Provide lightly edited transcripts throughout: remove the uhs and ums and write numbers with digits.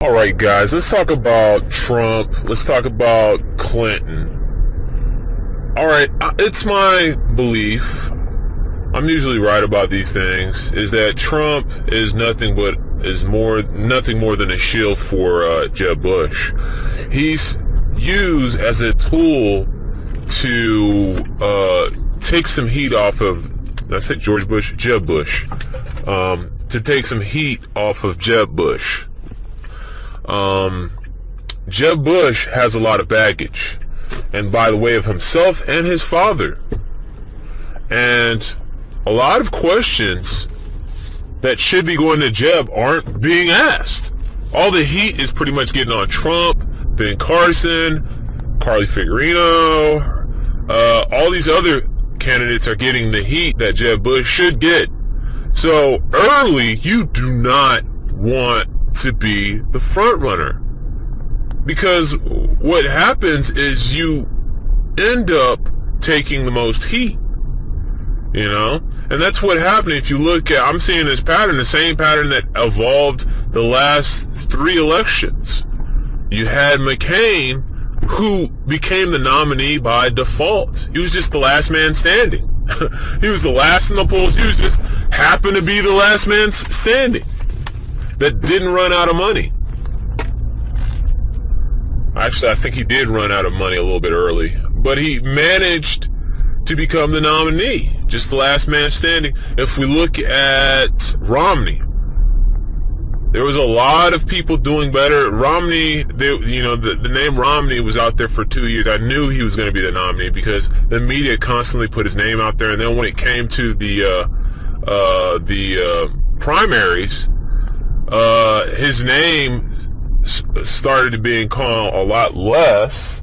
All right, guys, let's talk about Trump. Let's talk about Clinton. All right, it's my belief, I'm usually right about these things, is that Trump is nothing more than a shill for Jeb Bush. He's used as a tool to take some heat off of, did I say George Bush? Jeb Bush. To take some heat off of Jeb Bush. Jeb Bush has a lot of baggage, and by the way of himself and his father, and a lot of questions that should be going to Jeb aren't being asked. All the heat is pretty much getting on Trump, Ben Carson, Carly Fiorina, all these other candidates are getting the heat that Jeb Bush should get. So early, you do not want to be the front runner, because what happens is you end up taking the most heat, and that's what happened. If you look at, I'm seeing this pattern, the same pattern that evolved the last 3 elections. You had McCain, who became the nominee by default. He was just the last man standing. He was the last in the polls. He was just happened to be the last man standing that didn't run out of money. Actually, I think he did run out of money a little bit early, but he managed to become the nominee, just the last man standing. If we look at Romney, there was a lot of people doing better. Romney, the name Romney was out there for 2 years. I knew he was going to be the nominee because the media constantly put his name out there, and then when it came to the primaries, his name started to being called a lot less.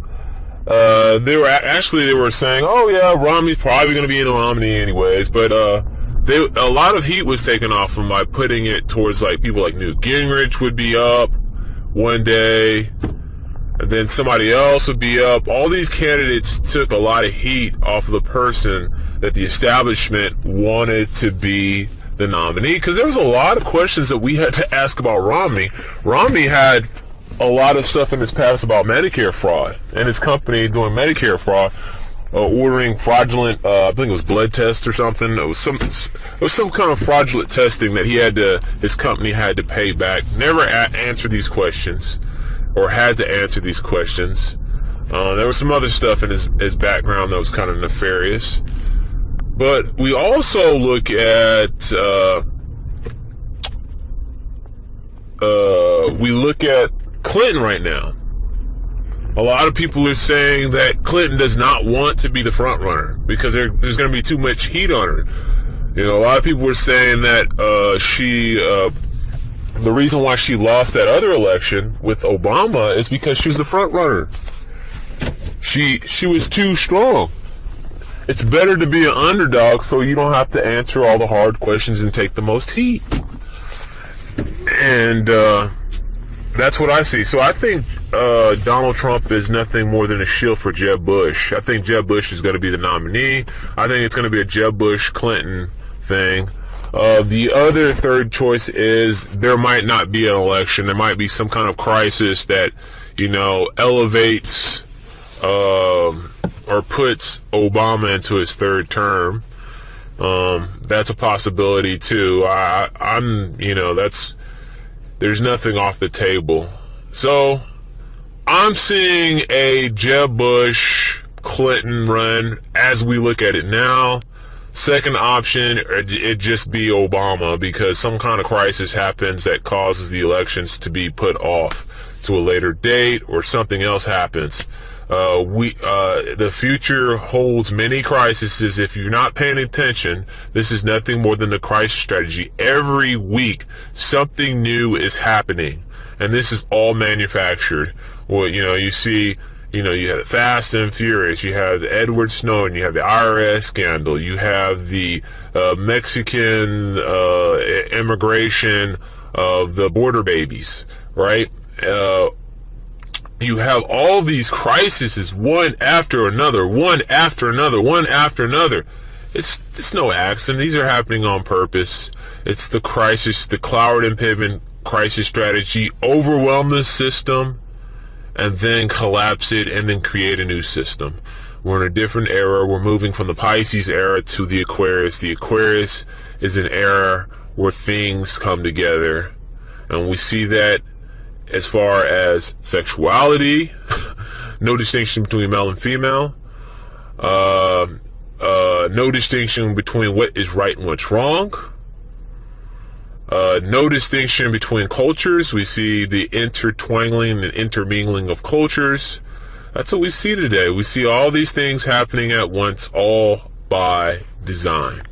They were saying, oh yeah, Romney's probably going to be a nominee anyways, but a lot of heat was taken off him by putting it towards like people like Newt Gingrich would be up one day, and then somebody else would be up. All these candidates took a lot of heat off of the person that the establishment wanted to be the nominee, because there was a lot of questions that we had to ask about Romney. Romney had a lot of stuff in his past about Medicare fraud, and his company doing Medicare fraud, ordering fraudulent, I think it was blood tests or something. It was some kind of fraudulent testing that his company had to pay back. Never answered these questions, or had to answer these questions. There was some other stuff in his background that was kind of nefarious. But we also look at Clinton right now. A lot of people are saying that Clinton does not want to be the front runner because there's going to be too much heat on her. A lot of people were saying that the reason why she lost that other election with Obama is because she was the front runner. She was too strong. It's better to be an underdog so you don't have to answer all the hard questions and take the most heat. And that's what I see. So I think Donald Trump is nothing more than a shill for Jeb Bush. I think Jeb Bush is going to be the nominee. I think it's going to be a Jeb Bush-Clinton thing. The other third choice is there might not be an election. There might be some kind of crisis that, elevates or puts Obama into his third term. That's a possibility too. There's nothing off the table. So I'm seeing a Jeb Bush Clinton run as we look at it now. Second option, it'd just be Obama, because some kind of crisis happens that causes the elections to be put off to a later date, or something else happens. The future holds many crises. If you're not paying attention, this is nothing more than the crisis strategy. Every week, something new is happening, and this is all manufactured. Well, you see, you have Fast and Furious, you have the Edward Snowden, you have the IRS scandal, you have the Mexican immigration of the border babies, right? You have all these crises, one after another, one after another, one after another. It's no accident. These are happening on purpose. It's the crisis, the cloud and crisis strategy, overwhelm the system, and then collapse it, and then create a new system. We're in a different era. We're moving from the Pisces era to the Aquarius. The Aquarius is an era where things come together, and we see that as far as sexuality, no distinction between male and female, no distinction between what is right and what's wrong, no distinction between cultures. We see the intertwangling and intermingling of cultures. That's what we see today. We see all these things happening at once, all by design.